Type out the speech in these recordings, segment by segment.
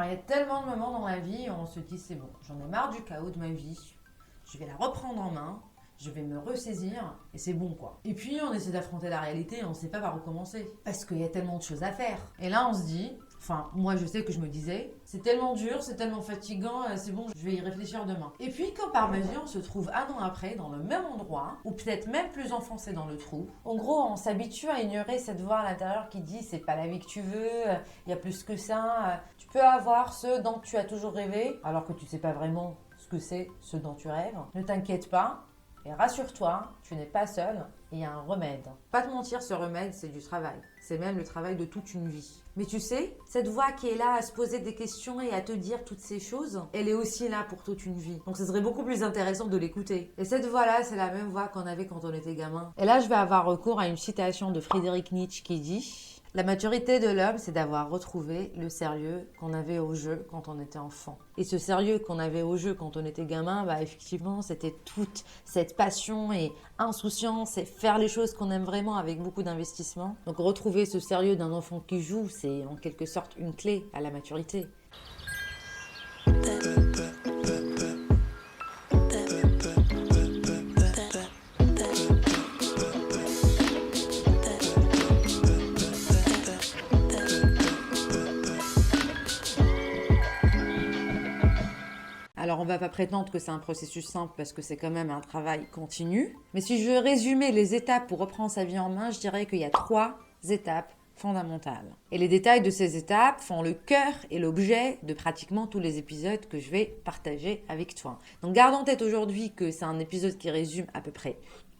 il y a tellement de moments dans ma vie où on se dit c'est bon, j'en ai marre du chaos de ma vie, je vais la reprendre en main, je vais me ressaisir et c'est bon quoi. Et puis on essaie d'affronter la réalité et on sait pas par où commencer parce qu'il y a tellement de choses à faire. Et là on se dit, enfin moi je sais que je me disais, c'est tellement dur, c'est tellement fatigant, c'est bon, je vais y réfléchir demain. Et puis quand par magie on se trouve un an après dans le même endroit, ou peut-être même plus enfoncé dans le trou, en gros on s'habitue à ignorer cette voix à l'intérieur qui dit c'est pas la vie que tu veux, il y a plus que ça, tu peux avoir ce dont tu as toujours rêvé alors que tu sais pas vraiment ce que c'est ce dont tu rêves. Ne t'inquiète pas. Et rassure-toi, tu n'es pas seul et il y a un remède. Pas te mentir, ce remède, c'est du travail. C'est même le travail de toute une vie. Mais tu sais, cette voix qui est là à se poser des questions et à te dire toutes ces choses, elle est aussi là pour toute une vie. Donc ce serait beaucoup plus intéressant de l'écouter. Et cette voix-là, c'est la même voix qu'on avait quand on était gamin. Et là, je vais avoir recours à une citation de Friedrich Nietzsche qui dit... La maturité de l'homme, c'est d'avoir retrouvé le sérieux qu'on avait au jeu quand on était enfant. Et ce sérieux qu'on avait au jeu quand on était gamin, bah effectivement, c'était toute cette passion et insouciance et faire les choses qu'on aime vraiment avec beaucoup d'investissement. Donc retrouver ce sérieux d'un enfant qui joue, c'est en quelque sorte une clé à la maturité. Alors on ne va pas prétendre que c'est un processus simple parce que c'est quand même un travail continu. Mais si je résumais les étapes pour reprendre sa vie en main, je dirais qu'il y a 3 étapes fondamentales. Et les détails de ces étapes font le cœur et l'objet de pratiquement tous les épisodes que je vais partager avec toi. Donc garde en tête aujourd'hui que c'est un épisode qui résume à peu près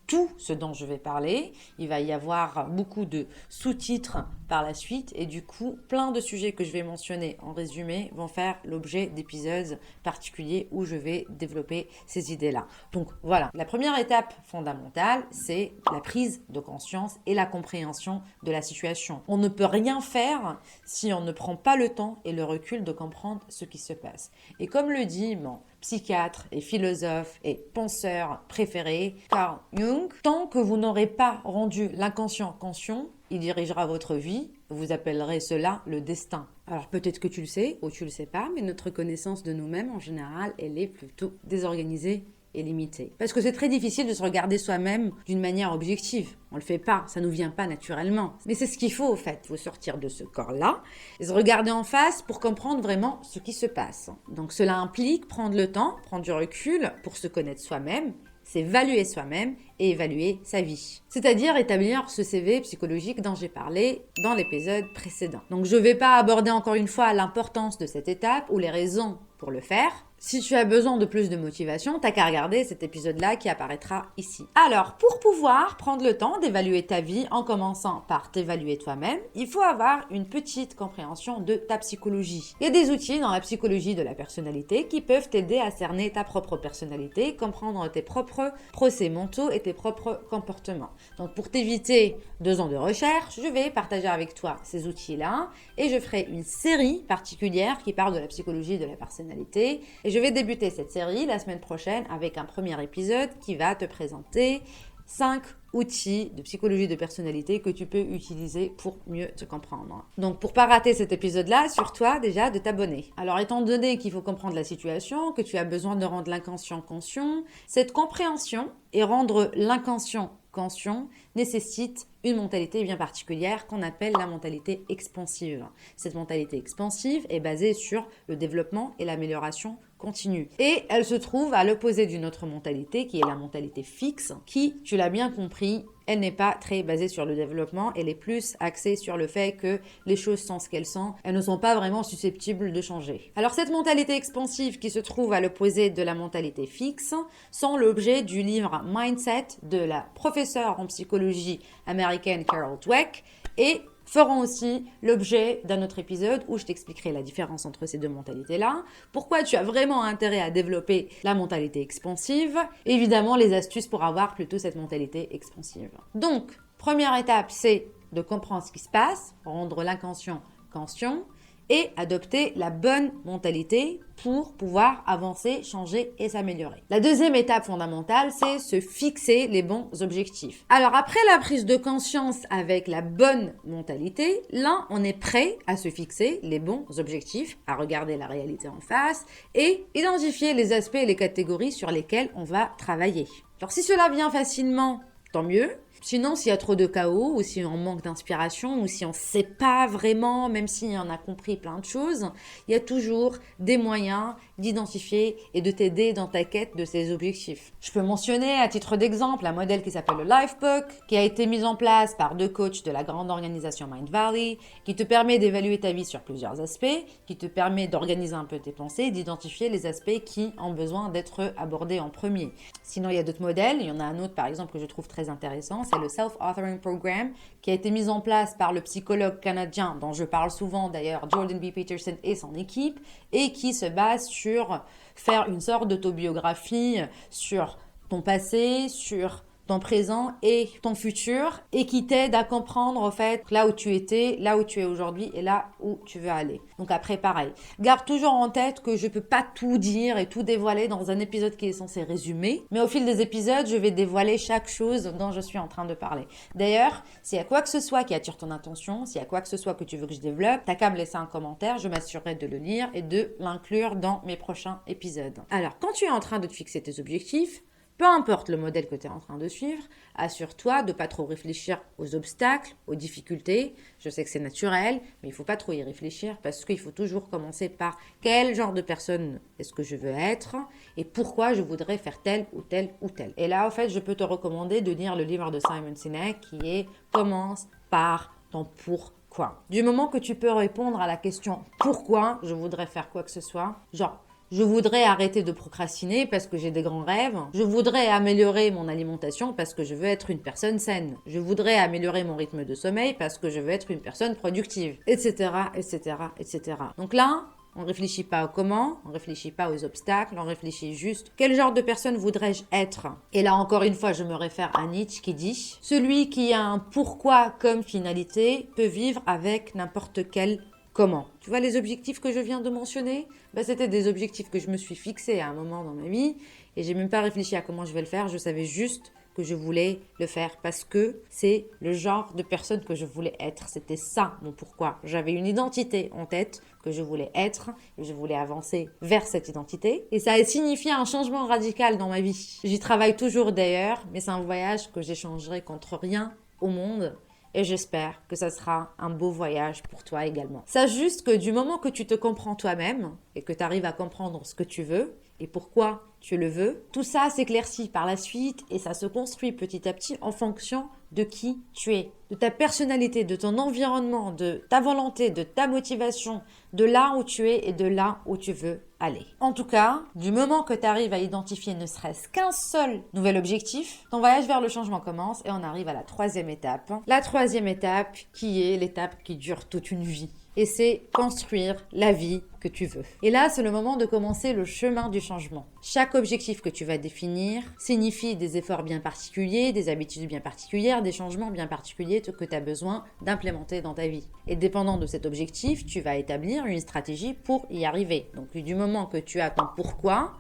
tout ce dont je vais parler. Il va y avoir beaucoup de sous-titres par la suite et du coup, plein de sujets que je vais mentionner en résumé vont faire l'objet d'épisodes particuliers où je vais développer ces idées-là. Donc voilà, la première étape fondamentale, c'est la prise de conscience et la compréhension de la situation. On ne peut rien faire si on ne prend pas le temps et le recul de comprendre ce qui se passe. Et comme le dit mon psychiatre et philosophe et penseur préféré, Carl Jung, tant que vous n'aurez pas rendu l'inconscient conscient, il dirigera votre vie. Vous appellerez cela le destin. Alors peut-être que tu le sais ou tu le sais pas, mais notre connaissance de nous-mêmes en général, elle est plutôt désorganisée et limitée. Parce que c'est très difficile de se regarder soi-même d'une manière objective. On le fait pas, ça nous vient pas naturellement. Mais c'est ce qu'il faut au fait. Il faut sortir de ce corps-là et se regarder en face pour comprendre vraiment ce qui se passe. Donc cela implique prendre le temps, prendre du recul pour se connaître soi-même, s'évaluer soi-même et évaluer sa vie. C'est-à-dire établir ce CV psychologique dont j'ai parlé dans l'épisode précédent. Donc je ne vais pas aborder encore une fois l'importance de cette étape ou les raisons pour le faire. Si tu as besoin de plus de motivation, t'as qu'à regarder cet épisode-là qui apparaîtra ici. Alors, pour pouvoir prendre le temps d'évaluer ta vie en commençant par t'évaluer toi-même, il faut avoir une petite compréhension de ta psychologie. Il y a des outils dans la psychologie de la personnalité qui peuvent t'aider à cerner ta propre personnalité, comprendre tes propres procès mentaux et tes propres comportements. Donc, pour t'éviter 2 ans de recherche, je vais partager avec toi ces outils-là et je ferai une série particulière qui parle de la psychologie de la personnalité. Et je vais débuter cette série la semaine prochaine avec un premier épisode qui va te présenter 5 outils de psychologie de personnalité que tu peux utiliser pour mieux te comprendre. Donc pour pas rater cet épisode-là, assure-toi déjà de t'abonner. Alors étant donné qu'il faut comprendre la situation, que tu as besoin de rendre l'inconscient conscient, cette compréhension et rendre l'inconscient conscient nécessite une mentalité bien particulière qu'on appelle la mentalité expansive. Cette mentalité expansive est basée sur le développement et l'amélioration continue. Et elle se trouve à l'opposé d'une autre mentalité qui est la mentalité fixe, qui, tu l'as bien compris, elle n'est pas très basée sur le développement, elle est plus axée sur le fait que les choses sont ce qu'elles sont, elles ne sont pas vraiment susceptibles de changer. Alors cette mentalité expansive qui se trouve à l'opposé de la mentalité fixe sont l'objet du livre Mindset de la professeure en psychologie américaine Carol Dweck et feront aussi l'objet d'un autre épisode où je t'expliquerai la différence entre ces 2 mentalités-là, pourquoi tu as vraiment intérêt à développer la mentalité expansive, et évidemment les astuces pour avoir plutôt cette mentalité expansive. Donc, première étape, c'est de comprendre ce qui se passe, rendre l'inconscient conscient, et adopter la bonne mentalité pour pouvoir avancer, changer et s'améliorer. La deuxième étape fondamentale, c'est se fixer les bons objectifs. Alors après la prise de conscience avec la bonne mentalité, là, on est prêt à se fixer les bons objectifs, à regarder la réalité en face et identifier les aspects et les catégories sur lesquels on va travailler. Alors si cela vient facilement, tant mieux. Sinon, s'il y a trop de chaos, ou si on manque d'inspiration, ou si on ne sait pas vraiment, même si on a compris plein de choses, il y a toujours des moyens d'identifier et de t'aider dans ta quête de ces objectifs. Je peux mentionner à titre d'exemple un modèle qui s'appelle le Lifebook, qui a été mis en place par 2 coachs de la grande organisation Mind Valley, qui te permet d'évaluer ta vie sur plusieurs aspects, qui te permet d'organiser un peu tes pensées, d'identifier les aspects qui ont besoin d'être abordés en premier. Sinon, il y a d'autres modèles. Il y en a un autre, par exemple, que je trouve très intéressant. C'est le Self-Authoring Program qui a été mis en place par le psychologue canadien dont je parle souvent d'ailleurs, Jordan B. Peterson et son équipe, et qui se base sur faire une sorte d'autobiographie sur ton passé, sur ton présent et ton futur, et qui t'aide à comprendre en fait là où tu étais, là où tu es aujourd'hui et là où tu veux aller. Donc après pareil, garde toujours en tête que je peux pas tout dire et tout dévoiler dans un épisode qui est censé résumer, mais au fil des épisodes, je vais dévoiler chaque chose dont je suis en train de parler. D'ailleurs, s'il y a quoi que ce soit qui attire ton attention, s'il y a quoi que ce soit que tu veux que je développe, t'as qu'à me laisser un commentaire, je m'assurerai de le lire et de l'inclure dans mes prochains épisodes. Alors, quand tu es en train de te fixer tes objectifs, peu importe le modèle que tu es en train de suivre, assure-toi de ne pas trop réfléchir aux obstacles, aux difficultés. Je sais que c'est naturel, mais il ne faut pas trop y réfléchir parce qu'il faut toujours commencer par quel genre de personne est-ce que je veux être et pourquoi je voudrais faire tel ou tel ou tel. Et là, en fait, je peux te recommander de lire le livre de Simon Sinek qui est « Commence par ton pourquoi ». Du moment que tu peux répondre à la question « Pourquoi je voudrais faire quoi que ce soit ?» genre je voudrais arrêter de procrastiner parce que j'ai des grands rêves. Je voudrais améliorer mon alimentation parce que je veux être une personne saine. Je voudrais améliorer mon rythme de sommeil parce que je veux être une personne productive, etc., etc., etc. Donc là, on ne réfléchit pas au comment, on ne réfléchit pas aux obstacles, on réfléchit juste quel genre de personne voudrais-je être. Et là, encore une fois, je me réfère à Nietzsche qui dit « Celui qui a un pourquoi comme finalité peut vivre avec n'importe quel comment ?» Tu vois les objectifs que je viens de mentionner ? C'était des objectifs que je me suis fixés à un moment dans ma vie et j'ai même pas réfléchi à comment je vais le faire. Je savais juste que je voulais le faire parce que c'est le genre de personne que je voulais être. C'était ça mon pourquoi. J'avais une identité en tête que je voulais être et je voulais avancer vers cette identité. Et ça a signifié un changement radical dans ma vie. J'y travaille toujours d'ailleurs, mais c'est un voyage que j'échangerai contre rien au monde. Et j'espère que ça sera un beau voyage pour toi également. Sache juste que du moment que tu te comprends toi-même et que tu arrives à comprendre ce que tu veux et pourquoi tu le veux, tout ça s'éclaircit par la suite et ça se construit petit à petit en fonction de qui tu es, de ta personnalité, de ton environnement, de ta volonté, de ta motivation, de là où tu es et de là où tu veux aller. En tout cas, du moment que tu arrives à identifier ne serait-ce qu'un seul nouvel objectif, ton voyage vers le changement commence et on arrive à la 3e étape. La 3e étape qui est l'étape qui dure toute une vie. Et c'est construire la vie que tu veux. Et là, c'est le moment de commencer le chemin du changement. Chaque objectif que tu vas définir signifie des efforts bien particuliers, des habitudes bien particulières, des changements bien particuliers que tu as besoin d'implémenter dans ta vie. Et dépendant de cet objectif, tu vas établir une stratégie pour y arriver. Donc du moment que tu as ton pourquoi,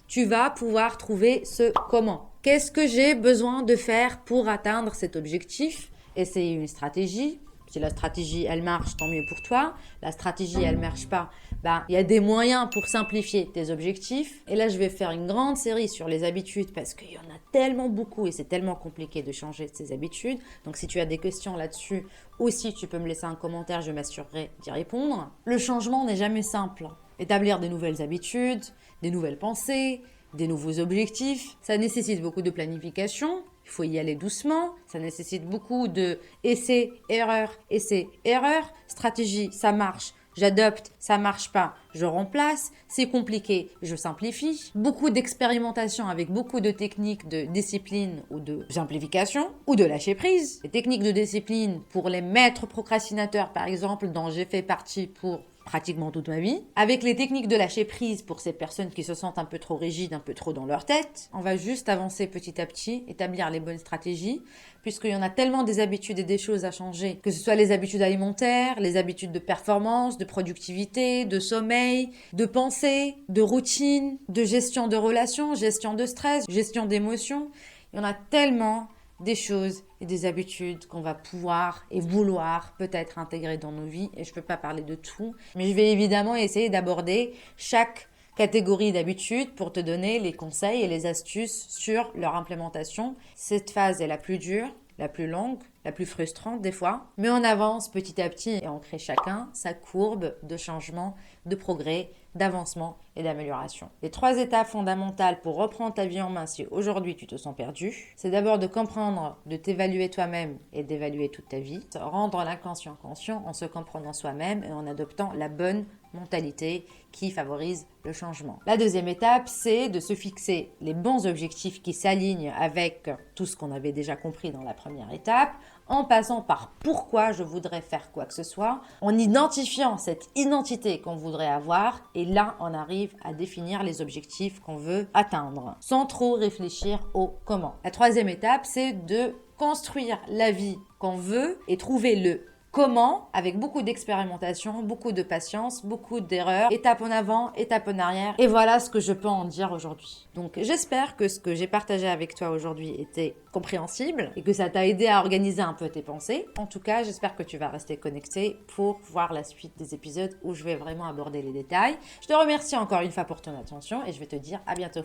tu vas pouvoir trouver ce comment. Qu'est-ce que j'ai besoin de faire pour atteindre cet objectif ? Et c'est une stratégie. Si la stratégie, elle marche, tant mieux pour toi. La stratégie, elle ne marche pas. Il y a des moyens pour simplifier tes objectifs. Et là, je vais faire une grande série sur les habitudes parce qu'il y en a tellement beaucoup et c'est tellement compliqué de changer ces habitudes. Donc, si tu as des questions là-dessus, aussi, tu peux me laisser un commentaire, je m'assurerai d'y répondre. Le changement n'est jamais simple. Établir des nouvelles habitudes, des nouvelles pensées, des nouveaux objectifs, ça nécessite beaucoup de planification. Il faut y aller doucement, ça nécessite beaucoup de essais, erreurs, stratégie, ça marche, j'adopte, ça marche pas, je remplace, c'est compliqué, je simplifie. Beaucoup d'expérimentation avec beaucoup de techniques de discipline ou de simplification ou de lâcher prise. Les techniques de discipline pour les maîtres procrastinateurs, par exemple, dont j'ai fait partie pour pratiquement toute ma vie. Avec les techniques de lâcher prise pour ces personnes qui se sentent un peu trop rigides, un peu trop dans leur tête, on va juste avancer petit à petit, établir les bonnes stratégies, puisqu'il y en a tellement des habitudes et des choses à changer, que ce soit les habitudes alimentaires, les habitudes de performance, de productivité, de sommeil, de pensée, de routine, de gestion de relations, gestion de stress, gestion d'émotions. Il y en a tellement des choses et des habitudes qu'on va pouvoir et vouloir peut-être intégrer dans nos vies. Et je ne peux pas parler de tout, mais je vais évidemment essayer d'aborder chaque catégorie d'habitudes pour te donner les conseils et les astuces sur leur implémentation. Cette phase est la plus dure, la plus longue, la plus frustrante des fois, mais on avance petit à petit et on crée chacun sa courbe de changement, de progrès, d'avancement et d'amélioration. Les 3 étapes fondamentales pour reprendre ta vie en main si aujourd'hui tu te sens perdu, c'est d'abord de comprendre, de t'évaluer toi-même et d'évaluer toute ta vie, rendre l'inconscient conscient en se comprenant soi-même et en adoptant la bonne mentalité qui favorise le changement. La deuxième étape, c'est de se fixer les bons objectifs qui s'alignent avec tout ce qu'on avait déjà compris dans la première étape, en passant par pourquoi je voudrais faire quoi que ce soit, en identifiant cette identité qu'on voudrait avoir, et là on arrive à définir les objectifs qu'on veut atteindre, sans trop réfléchir au comment. La troisième étape, c'est de construire la vie qu'on veut et trouver le comment, avec beaucoup d'expérimentation, beaucoup de patience, beaucoup d'erreurs, étape en avant, étape en arrière. Et voilà ce que je peux en dire aujourd'hui. Donc j'espère que ce que j'ai partagé avec toi aujourd'hui était compréhensible et que ça t'a aidé à organiser un peu tes pensées. En tout cas, j'espère que tu vas rester connecté pour voir la suite des épisodes où je vais vraiment aborder les détails. Je te remercie encore une fois pour ton attention et je vais te dire à bientôt.